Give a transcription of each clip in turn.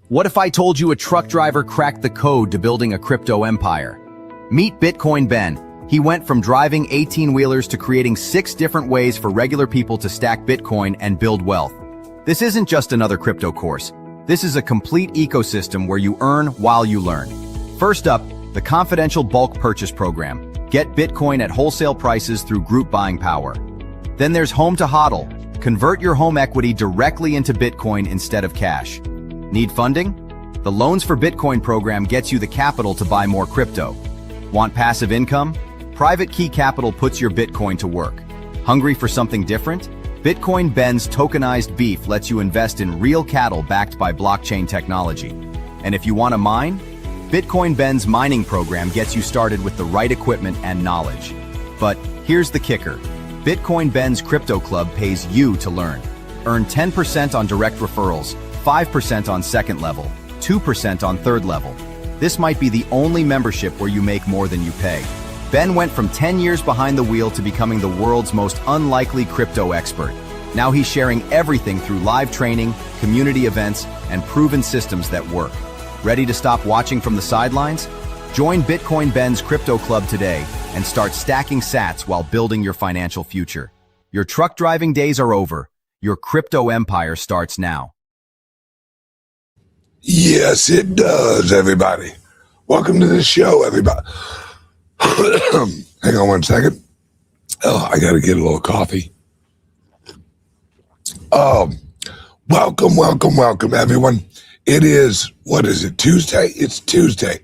What if I told you a truck driver cracked the code to building a crypto empire? Meet Bitcoin Ben. He went from driving 18-wheelers to creating 6 different ways for regular people to stack Bitcoin and build wealth. This isn't just another crypto course. This is a complete ecosystem where you earn while you learn. First up, the confidential bulk purchase program. Get Bitcoin at wholesale prices through group buying power. Then there's Home to HODL. Convert your home equity directly into Bitcoin instead of cash. Need funding? The Loans for Bitcoin program gets you the capital to buy more crypto. Want passive income? Private Key Capital puts your Bitcoin to work. Hungry for something different? Bitcoin Ben's tokenized beef lets you invest in real cattle backed by blockchain technology. And if you want to mine? Bitcoin Ben's mining program gets you started with the right equipment and knowledge. But here's the kicker. Bitcoin Ben's Crypto Club pays you to learn. Earn 10% on direct referrals, 5% on second level, 2% on third level. This might be the only membership where you make more than you pay. Ben went from 10 years behind the wheel to becoming the world's most unlikely crypto expert. Now he's sharing everything through live training, community events, and proven systems that work. Ready to stop watching from the sidelines? Join Bitcoin Ben's Crypto Club today and start stacking sats while building your financial future. Your truck driving days are over. Your crypto empire starts now. Yes, it does, everybody. Welcome to the show, everybody. Hang on one second. Oh, I got to get a little coffee. Welcome, everyone. It is, what is it, Tuesday? It's Tuesday.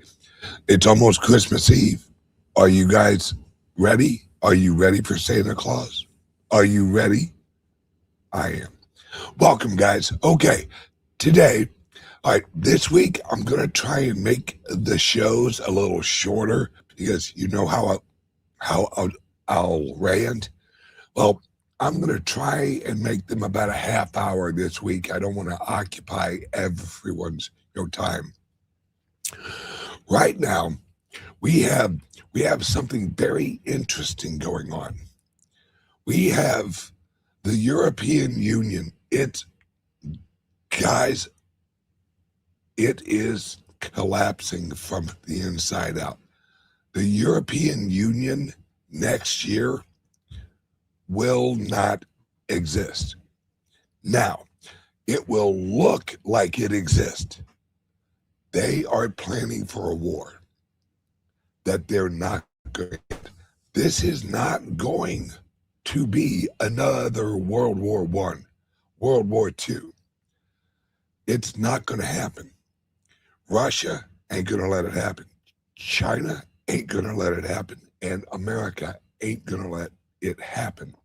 It's almost Christmas Eve. Are you guys ready? Are you ready for Santa Claus? Are you ready? I am. Welcome, guys. Okay, today, all right, this week, I'm going to try and make the shows a little shorter because you know how I'll rant. Well, I'm going to try and make them about a half hour this week. I don't want to occupy everyone's time. Right now, we have something very interesting going on. We have the European Union. Guys, it is collapsing from the inside out. The European Union next year will not exist. Now, it will look like it exists. They are planning for a war that they're not going to get. This is not going to be another World War I, World War II. It's not going to happen. Russia ain't going to let it happen. China ain't going to let it happen. And America ain't going to let it happen.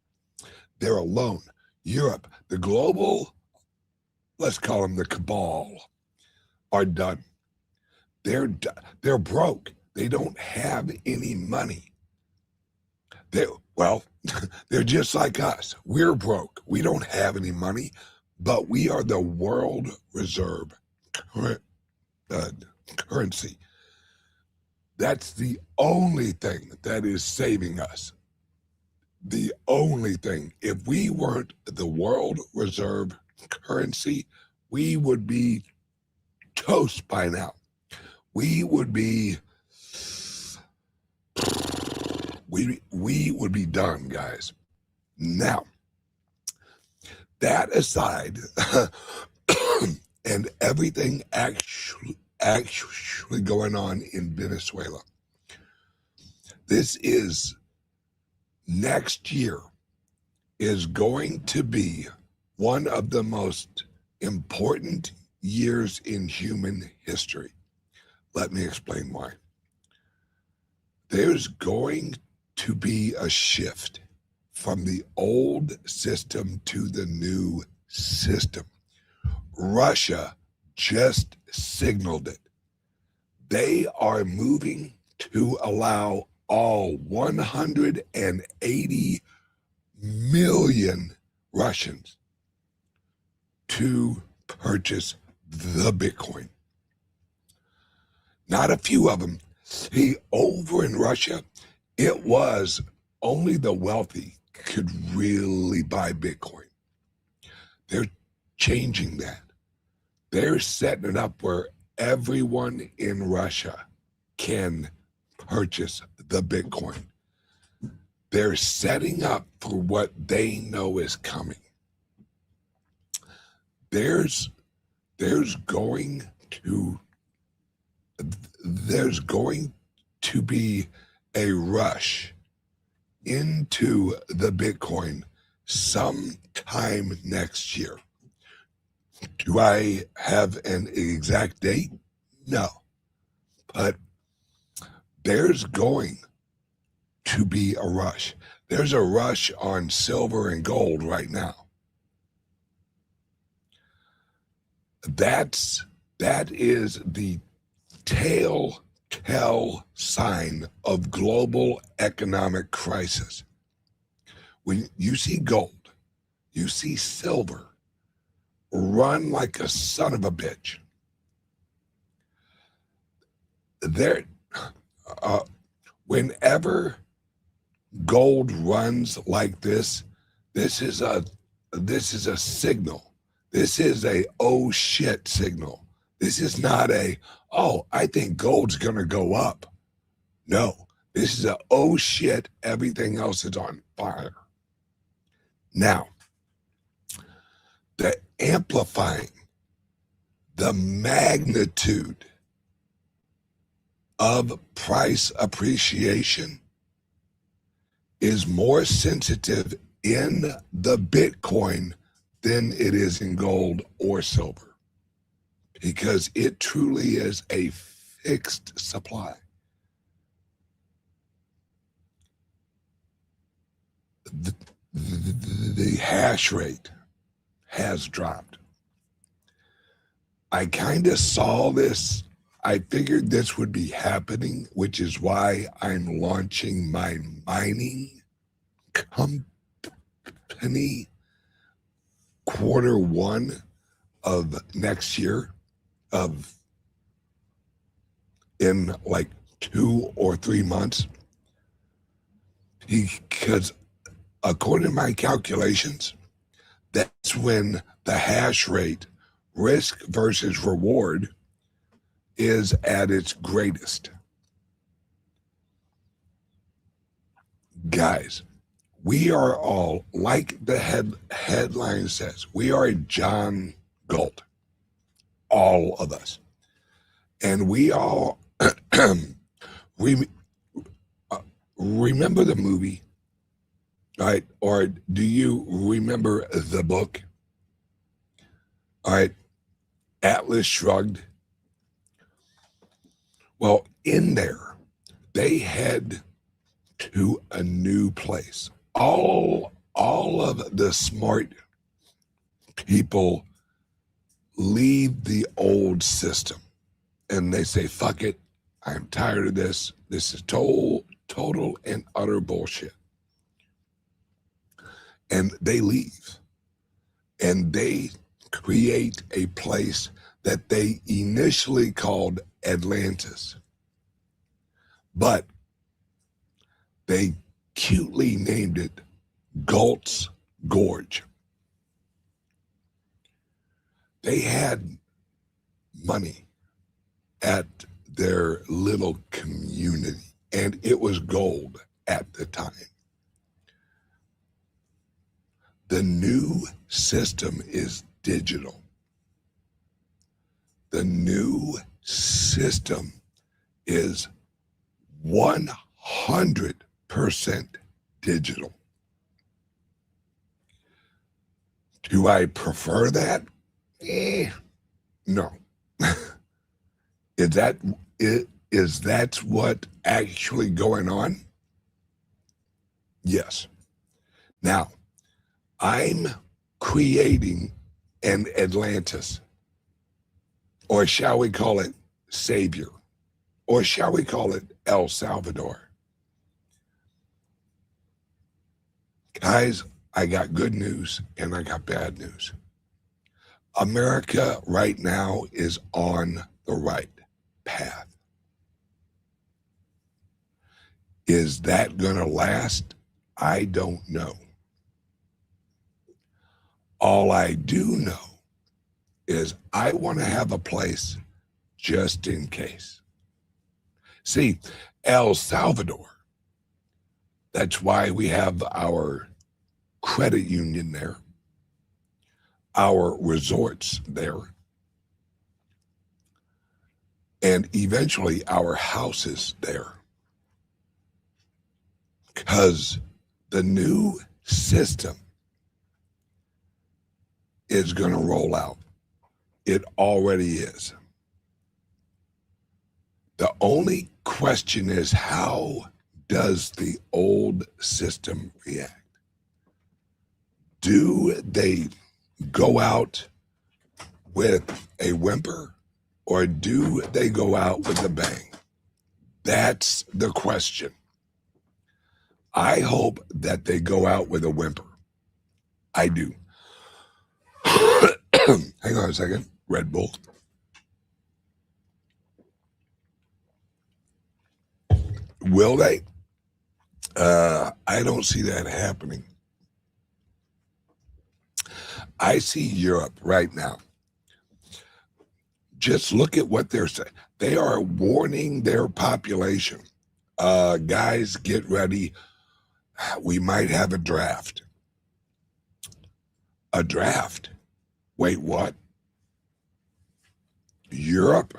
They're alone. Europe, the global, let's call them the cabal, are done. They're broke. They don't have any money. They're just like us. We're broke. We don't have any money, but we are the world reserve currency. That's the only thing that is saving us. The only thing. If we weren't the world reserve currency, we would be toast by now. We would be done, guys. Now, that aside, and everything actually going on in Venezuela, this is next year is going to be one of the most important years in human history. Let me explain why. There's going to be a shift from the old system to the new system. Russia just signaled it. They are moving to allow all 180 million Russians to purchase the Bitcoin. Not a few of them. See, over in Russia, it was only the wealthy could really buy Bitcoin. They're changing that. they're setting it up where everyone in Russia can purchase the Bitcoin. They're setting up for what they know is coming. There's going to be a rush into the Bitcoin sometime next year. Do I have an exact date? No. But there's going to be a rush. There's a rush on silver and gold right now. That is the telltale sign of global economic crisis. When you see gold, you see silver run like a son of a bitch. Whenever gold runs like this is a signal. This is a oh shit signal. This is not a, oh, I think gold's gonna go up. No, this is a oh shit, everything else is on fire. Now, the amplifying the magnitude of price appreciation is more sensitive in the Bitcoin than it is in gold or silver, because it truly is a fixed supply. The hash rate has dropped. I kind of saw this. I figured this would be happening, which is why I'm launching my mining company Q1 of next year, in like 2 or 3 months, because according to my calculations, that's when the hash rate, risk versus reward, is at its greatest. Guys, we are all, like the headline says, we are John Galt, all of us. And we all remember the movie, right? Or do you remember the book? All right, Atlas Shrugged. Well, in there, they head to a new place. All of the smart people leave the old system and they say, fuck it, I'm tired of this. This is total and utter bullshit. And they leave. And they create a place that they initially called Atlantis. But they cutely named it Galt's Gorge. They had money at their little community, and it was gold at the time. The new system is digital. The new system is 100% digital. Do I prefer that? No. Is that what actually going on? Yes. Now, I'm creating an Atlantis, or shall we call it Savior, or shall we call it El Salvador? Guys, I got good news and I got bad news. America right now is on the right path. Is that going to last? I don't know. All I do know is I want to have a place just in case. See, El Salvador, that's why we have our credit union there, our resorts there, and eventually our houses there. Because the new system is going to roll out. It already is. The only question is, how does the old system react? Do they go out with a whimper, or do they go out with a bang? That's the question. I hope that they go out with a whimper. I do. Hang on a second. Red Bull. Will they? I don't see that happening. I see Europe right now. Just look at what they're saying. They are warning their population. Guys, get ready. We might have a draft. A draft? Wait, what? Europe?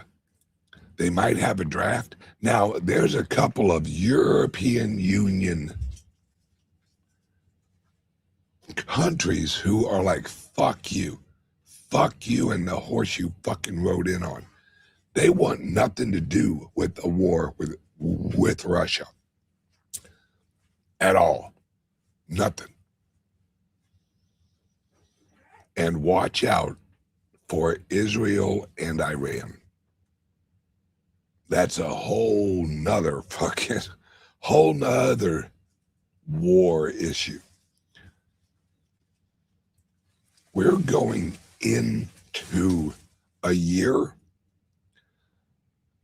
They might have a draft? Now, there's a couple of European Union countries who are like, fuck you, and the horse you fucking rode in on. They want nothing to do with a war with Russia at all. Nothing. And watch out for Israel and Iran. That's a whole nother war issue. We're going into a year.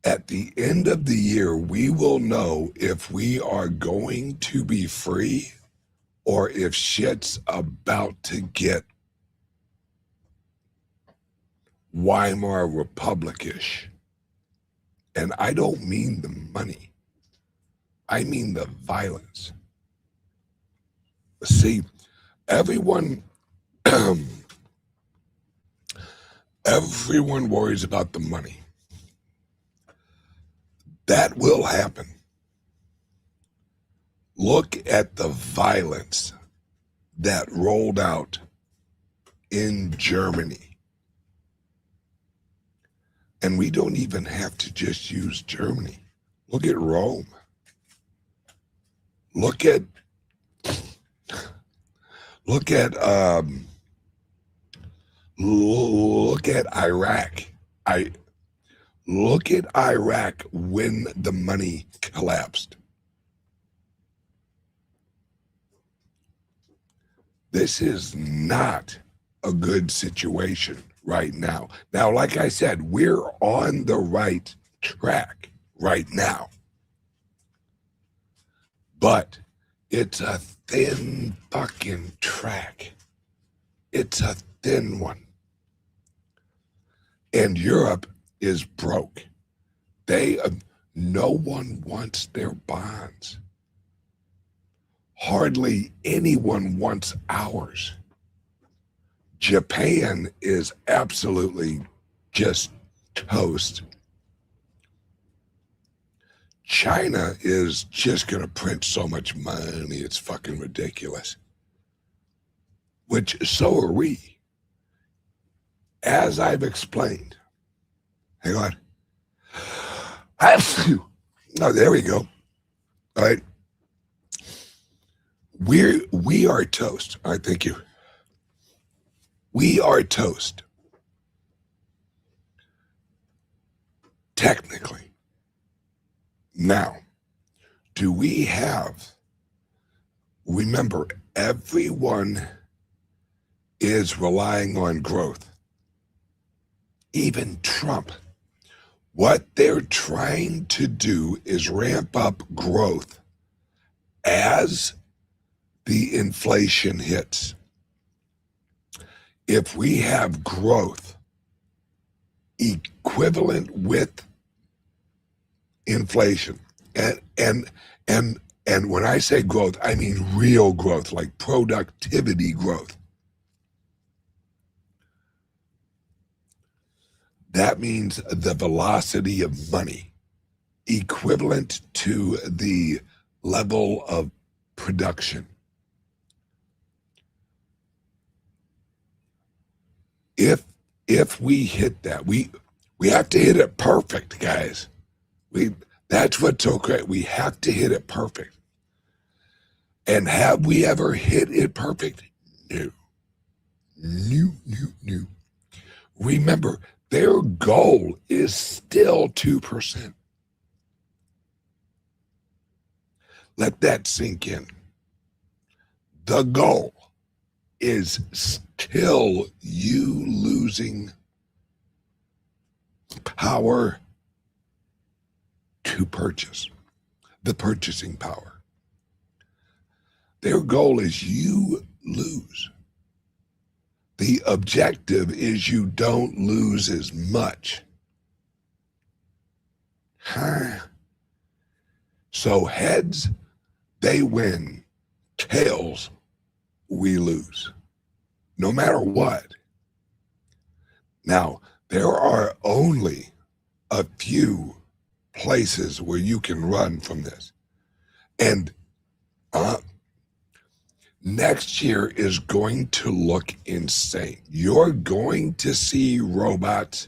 At the end of the year, we will know if we are going to be free or if shit's about to get Weimar Republic-ish. And I don't mean the money. I mean the violence. See, everyone worries about the money. That will happen. Look at the violence that rolled out in Germany. And we don't even have to just use Germany. Look at Rome. Look at Iraq. Look at Iraq when the money collapsed. This is not a good situation right now. Now, like I said, we're on the right track right now. But it's a thin fucking track. It's a thin one. And Europe is broke. No one wants their bonds. Hardly anyone wants ours. Japan is absolutely just toast. China is just going to print so much money, it's fucking ridiculous. Which, so are we. As I've explained. Hang on. Oh, there we go. All right. We are toast. All right, thank you. We are toast. Technically. Now, do we have, remember, everyone is relying on growth. Even Trump. What they're trying to do is ramp up growth as the inflation hits. If we have growth, equivalent with inflation. And when I say growth, I mean real growth, like productivity growth. That means the velocity of money equivalent to the level of production. If we hit that, we have to hit it perfect, guys. That's what's so great. We have to hit it perfect. And have we ever hit it perfect? No. No. Remember, their goal is still 2%. Let that sink in. The goal is still you losing power to purchase, the purchasing power. Their goal is you lose. The objective is you don't lose as much. So heads, they win. Tails, we lose. No matter what. Now, there are only a few places where you can run from this. And next year is going to look insane. You're going to see robots.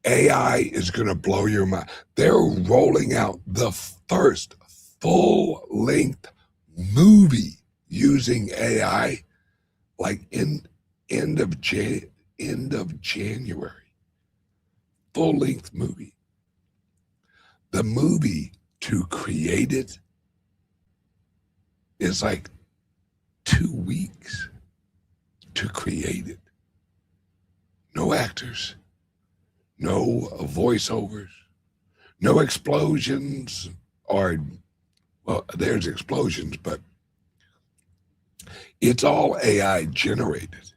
AI is going to blow your mind. They're rolling out the first full-length movie using AI, like in end of January. Full-length movie. The movie, to create it, is like 2 weeks to create it. No actors, no voiceovers, no explosions, or, well, there's explosions, but it's all AI generated.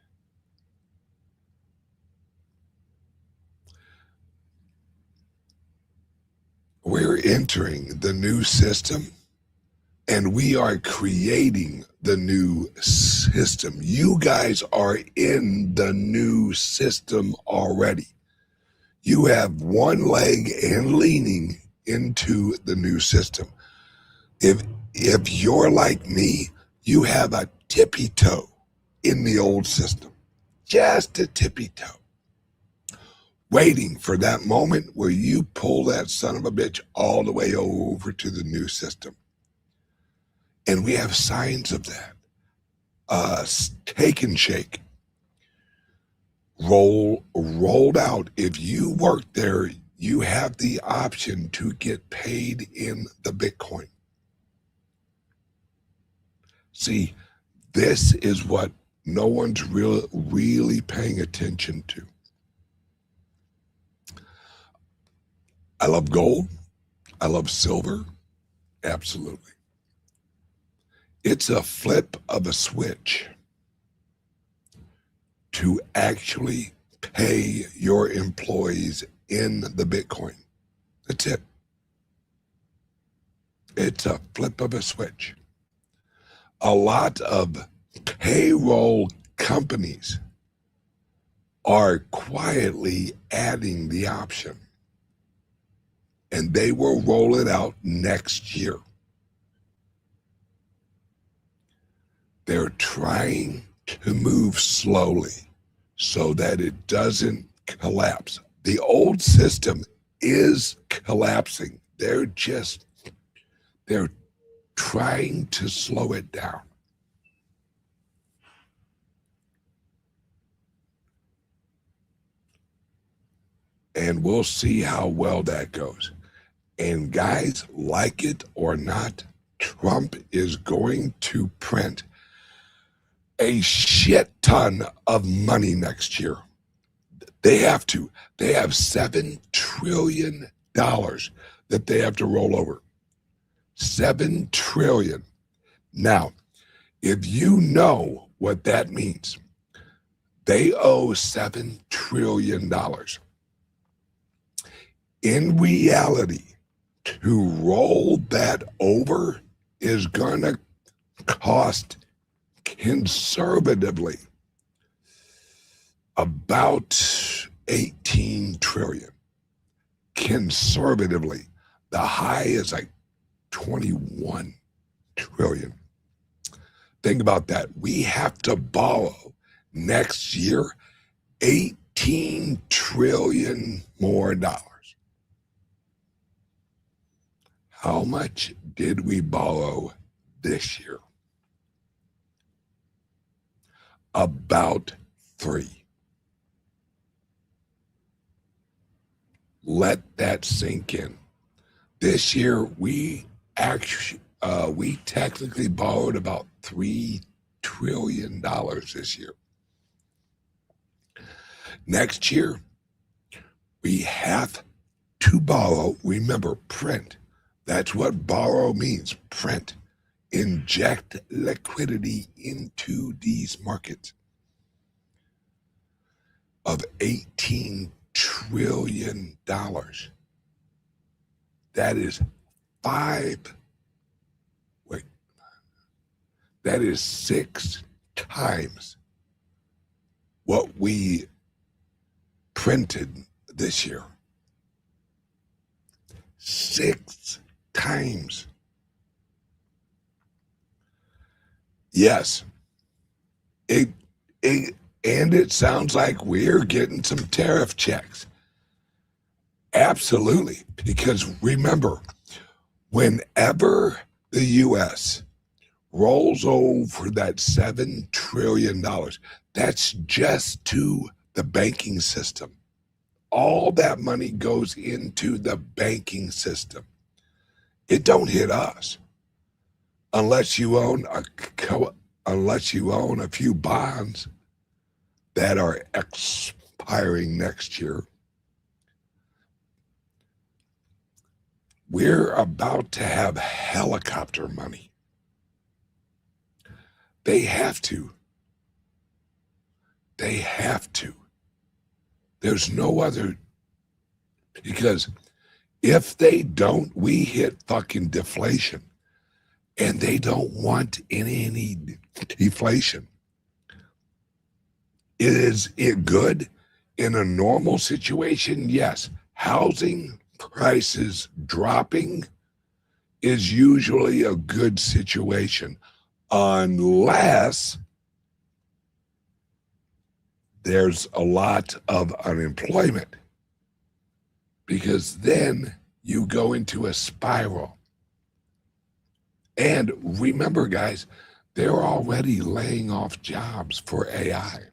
We're entering the new system, and we are creating the new system. You guys are in the new system already. You have one leg and leaning into the new system. If you're like me, you have a tippy toe in the old system, just a tippy toe, waiting for that moment where you pull that son of a bitch all the way over to the new system. And we have signs of that. Take and shake. Rolled out. If you work there, you have the option to get paid in the Bitcoin. See, this is what no one's really paying attention to. I love gold. I love silver. Absolutely. It's a flip of a switch to actually pay your employees in the Bitcoin. That's it. It's a flip of a switch. A lot of payroll companies are quietly adding the option, and they will roll it out next year. They're trying to move slowly so that it doesn't collapse. The old system is collapsing. They're trying to slow it down. And we'll see how well that goes. And guys, like it or not, Trump is going to print a shit ton of money next year. They have to. They have $7 trillion that they have to roll over. $7 trillion. Now, if you know what that means, they owe $7 trillion. in reality, to roll that over is going to cost conservatively about 18 trillion. Conservatively. The high is like 21 trillion. Think about that. We have to borrow next year 18 trillion more dollars. How much did we borrow this year? About 3. Let that sink in. This year, we technically borrowed about $3 trillion this year. Next year, we have to borrow. Remember, print. That's what borrow means, print. Inject liquidity into these markets of $18 trillion. That is that is 6 times what we printed this year. 6 times. Yes. And it sounds like we're getting some tariff checks. Absolutely. Because remember, whenever the U.S. rolls over that $7 trillion, that's just to the banking system. All that money goes into the banking system. It don't hit us unless you own a few bonds that are expiring next year. We're about to have helicopter money. They have to. They have to. There's no other, because if they don't, we hit fucking deflation. And they don't want any deflation. Is it good in a normal situation? Yes. Housing prices dropping is usually a good situation, unless there's a lot of unemployment, because then you go into a spiral. And remember, guys, they're already laying off jobs for AI.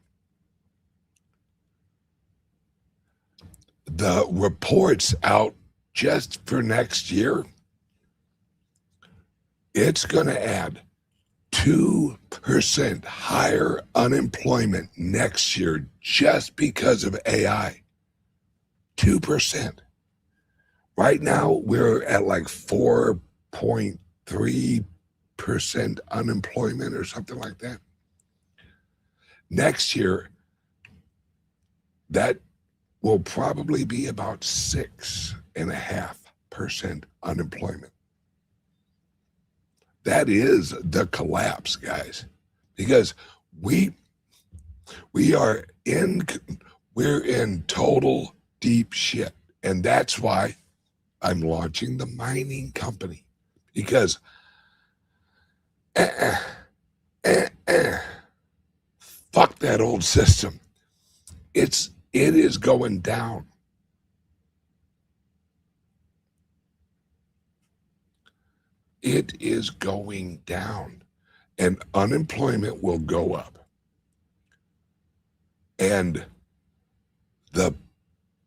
The reports out just for next year, it's going to add 2% higher unemployment next year just because of AI. 2%. Right now, we're at like 4.3% unemployment or something like that. Next year, that will probably be about 6.5% unemployment. That is the collapse, guys, because we're in total deep shit. And that's why I'm launching the mining company, because fuck that old system. It is going down. It is going down, and unemployment will go up, and the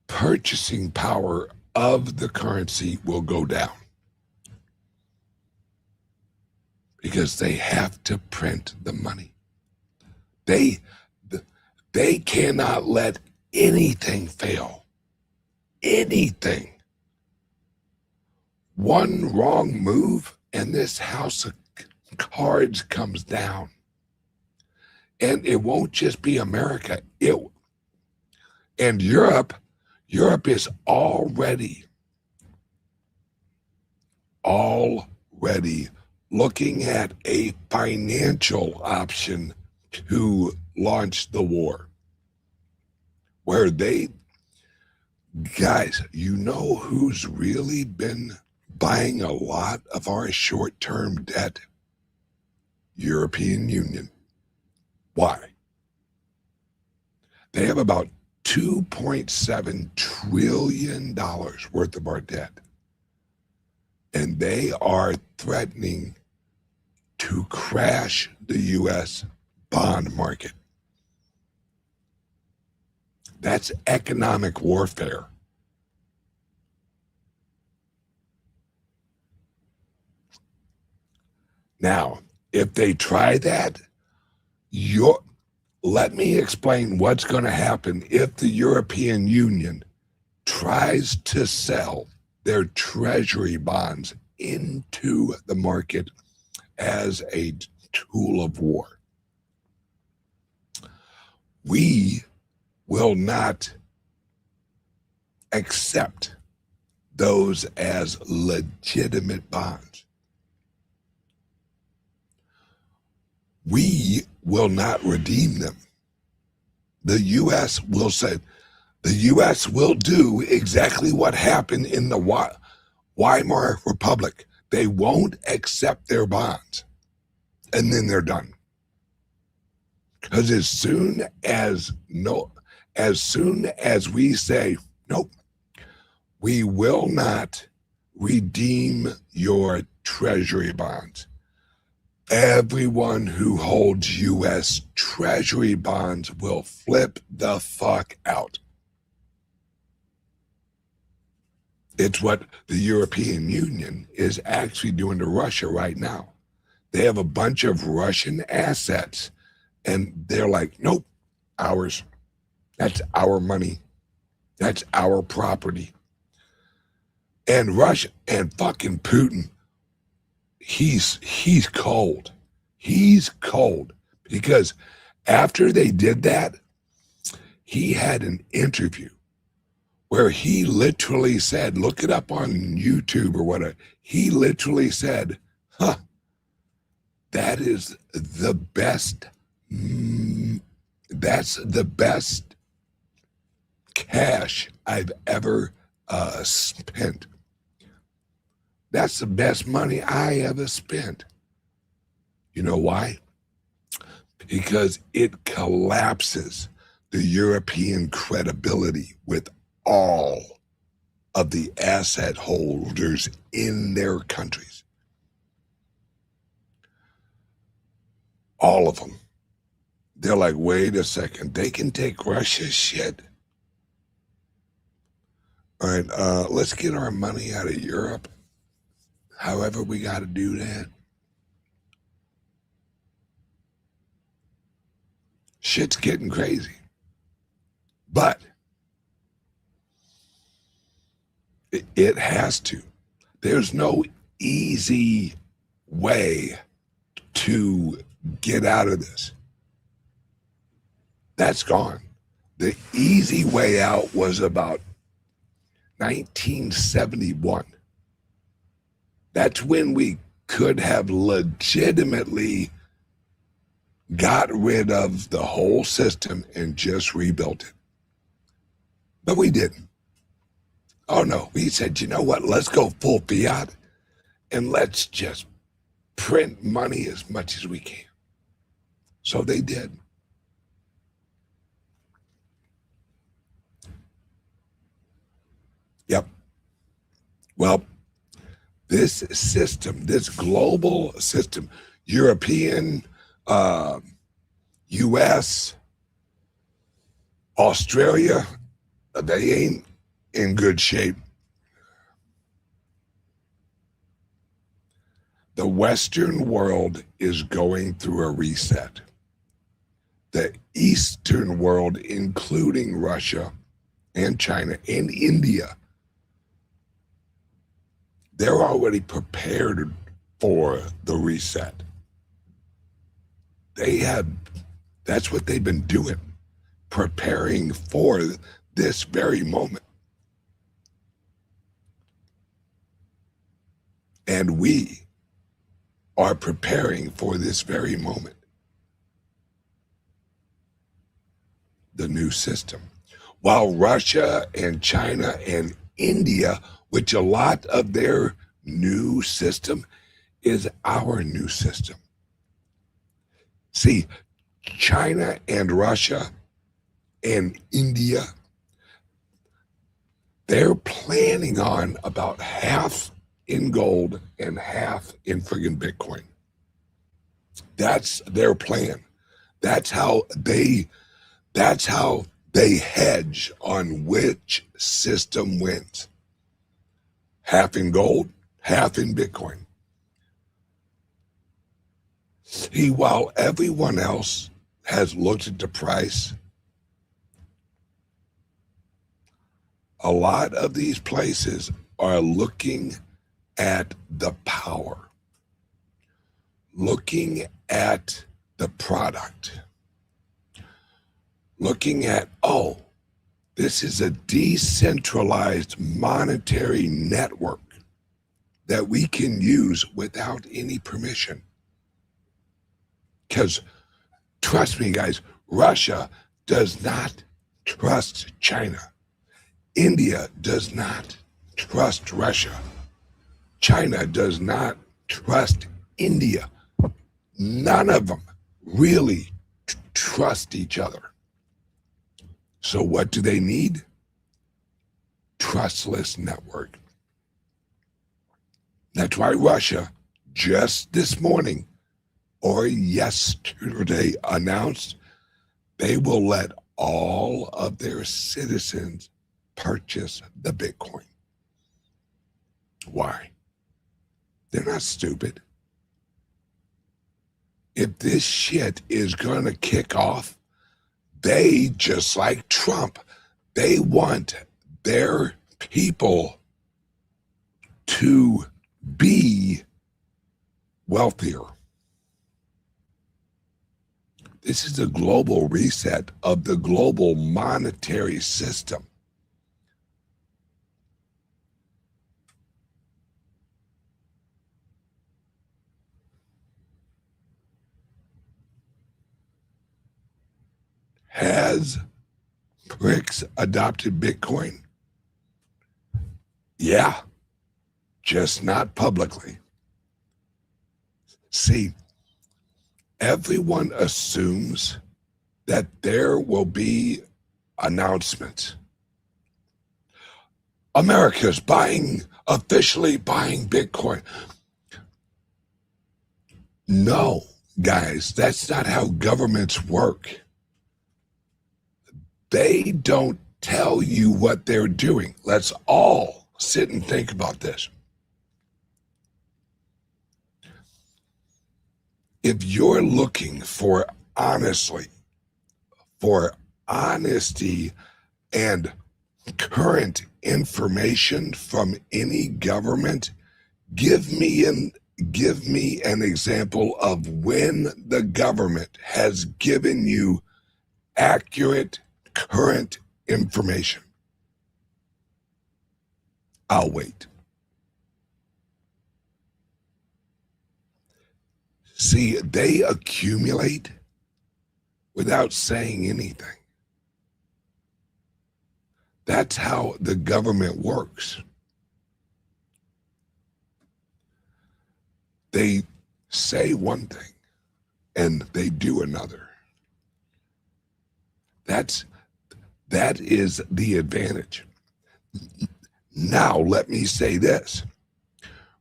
purchasing power of the currency will go down, because they have to print the money. They cannot let anything fail. Anything. One wrong move and this house of cards comes down. And it won't just be America. And Europe is already already looking at a financial option to launch the war. Where guys, you know who's really been buying a lot of our short-term debt? European Union. Why? They have about $2.7 trillion worth of our debt. And they are threatening to crash the U.S. bond market. That's economic warfare. Now, if they try that, let me explain what's going to happen if the European Union tries to sell their treasury bonds into the market as a tool of war. We will not accept those as legitimate bonds. We will not redeem them. The U.S. will say, the U.S. will do exactly what happened in the Weimar Republic. They won't accept their bonds, and then they're done. Because as soon as we say, nope, we will not redeem your treasury bonds, everyone who holds U.S. treasury bonds will flip the fuck out. It's what the European Union is actually doing to Russia right now. They have a bunch of Russian assets, and they're like, nope, ours. That's our money. That's our property. And Russia and fucking Putin, he's cold. He's cold because after they did that, he had an interview where he literally said, look it up on YouTube or whatever. He literally said, that is the best, that's the best cash I've ever spent. That's the best money I ever spent. You know why? Because it collapses the European credibility with all of the asset holders in their countries. All of them. They're like, wait a second, they can take Russia's shit. All right, let's get our money out of Europe. However we got to do that. Shit's getting crazy. But it has to. There's no easy way to get out of this. That's gone. The easy way out was about 1971. That's when we could have legitimately got rid of the whole system and just rebuilt it. But we didn't. Oh no, we said, you know what, let's go full fiat and let's just print money as much as we can. So they did. Yep. Well, this system, this global system, European, US, Australia, they ain't in good shape. The Western world is going through a reset. The Eastern world, including Russia and China and India, they're already prepared for the reset. That's what they've been doing, preparing for this very moment. And we are preparing for this very moment. The new system. While Russia and China and India, which a lot of their new system is our new system. See, China and Russia and India, they're planning on about half in gold and half in friggin' Bitcoin. That's their plan. That's how they hedge on which system wins. Half in gold, half in Bitcoin. See, while everyone else has looked at the price, a lot of these places are looking at the power, looking at the product, looking at, oh, this is a decentralized monetary network that we can use without any permission. Because, trust me, guys, Russia does not trust China. India does not trust Russia. China does not trust India. None of them really trust each other. So what do they need? Trustless network. That's why Russia just this morning or yesterday announced they will let all of their citizens purchase the Bitcoin. Why? They're not stupid. If this shit is going to kick off, they, just like Trump, they want their people to be wealthier. This is a global reset of the global monetary system. Has BRICS adopted Bitcoin? Yeah, just not publicly. See, everyone assumes that there will be announcements. America's officially buying Bitcoin. No, guys, that's not how governments work. They don't tell you what they're doing. Let's all sit and think about this. If you're looking for honesty and current information from any government, give me an example of when the government has given you accurate current information. I'll wait. See, they accumulate without saying anything. That's how the government works. They say one thing and they do another. That is the advantage. Now, let me say this.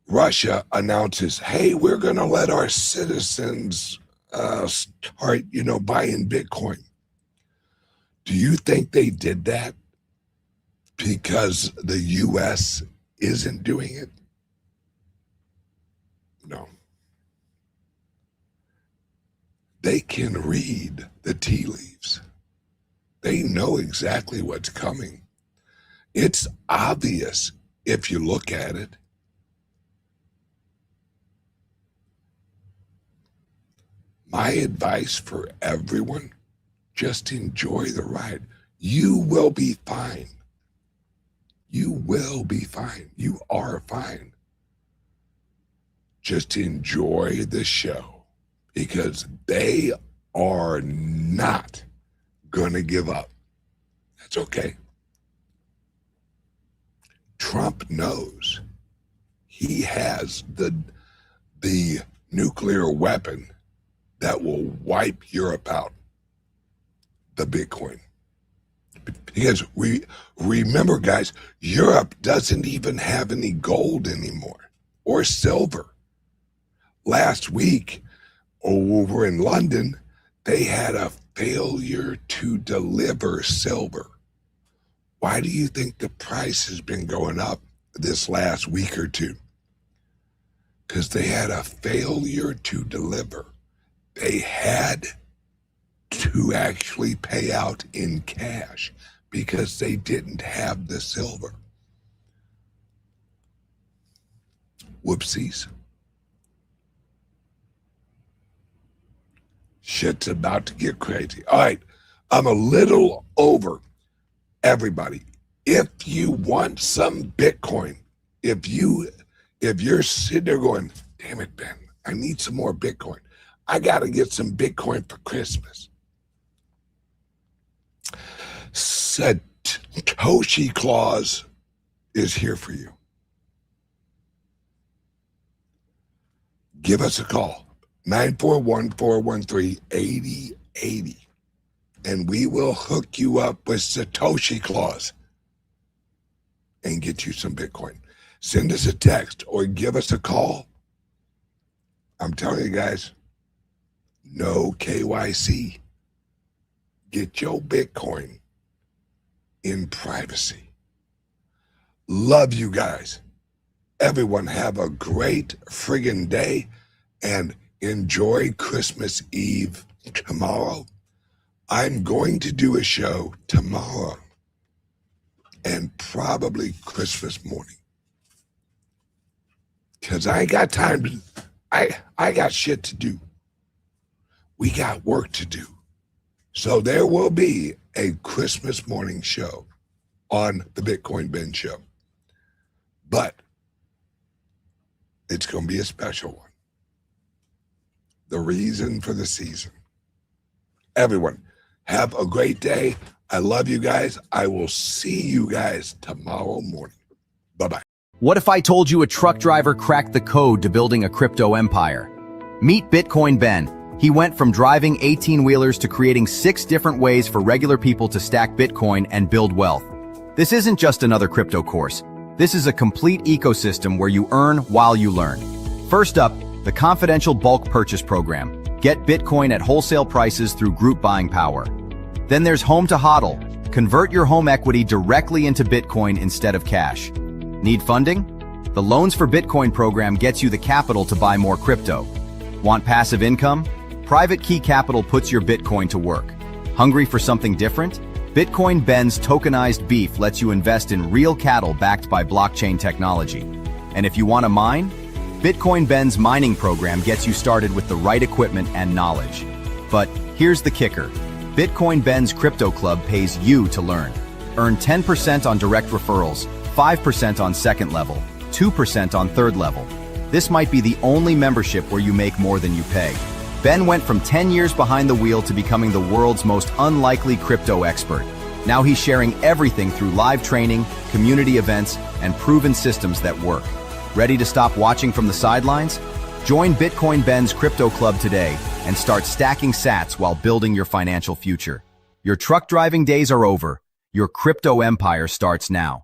Russia announces, hey, we're going to let our citizens start, buying Bitcoin. Do you think they did that because the U.S. isn't doing it? No. They can read the tea leaves. They know exactly what's coming. It's obvious if you look at it. My advice for everyone, just enjoy the ride. You will be fine. You will be fine. You are fine. just enjoy the show, because they are not going to give up. That's okay. Trump knows he has the nuclear weapon that will wipe Europe out, the Bitcoin. Because remember, guys, Europe doesn't even have any gold anymore or silver. Last week over in London, they had a failure to deliver silver. Why do you think the price has been going up this last week or two? Because they had a failure to deliver. They had to actually pay out in cash because they didn't have the silver. Whoopsies. Shit's about to get crazy. All right, I'm a little over. Everybody, if you want some Bitcoin, if you're sitting there going, damn it, Ben, I need some more Bitcoin. I got to get some Bitcoin for Christmas. Satoshi Claus is here for you. Give us a call, 941-413-8080, and we will hook you up with Satoshi Claus and get you some Bitcoin. Send us a text or give us a call. I'm telling you guys, no KYC. Get your Bitcoin in privacy. Love you guys. Everyone have a great friggin' day and enjoy Christmas Eve tomorrow. I'm going to do a show tomorrow and probably Christmas morning. Because I ain't got time to, I got shit to do. We got work to do. So there will be a Christmas morning show on the Bitcoin Ben Show. But it's going to be a special one. The reason for the season. Everyone, have a great day. I love you guys. I will see you guys tomorrow morning. Bye-bye. What if I told you a truck driver cracked the code to building a crypto empire? Meet Bitcoin Ben. He went from driving 18-wheelers to creating 6 different ways for regular people to stack Bitcoin and build wealth. This isn't just another crypto course. This is a complete ecosystem where you earn while you learn. First up, the confidential bulk purchase program. Get Bitcoin at wholesale prices through group buying power. Then there's Home to HODL. Convert your home equity directly into Bitcoin instead of cash. Need funding? The Loans for Bitcoin program gets you the capital to buy more crypto. Want passive income? Private Key Capital puts your Bitcoin to work. Hungry for something different? Bitcoin Ben's tokenized beef lets you invest in real cattle backed by blockchain technology. And if you want to mine? Bitcoin Ben's mining program gets you started with the right equipment and knowledge. But here's the kicker. Bitcoin Ben's Crypto Club pays you to learn. Earn 10% on direct referrals, 5% on second level, 2% on third level. This might be the only membership where you make more than you pay. Ben went from 10 years behind the wheel to becoming the world's most unlikely crypto expert. Now he's sharing everything through live training, community events, and proven systems that work. Ready to stop watching from the sidelines? Join Bitcoin Ben's Crypto Club today and start stacking sats while building your financial future. Your truck driving days are over. Your crypto empire starts now.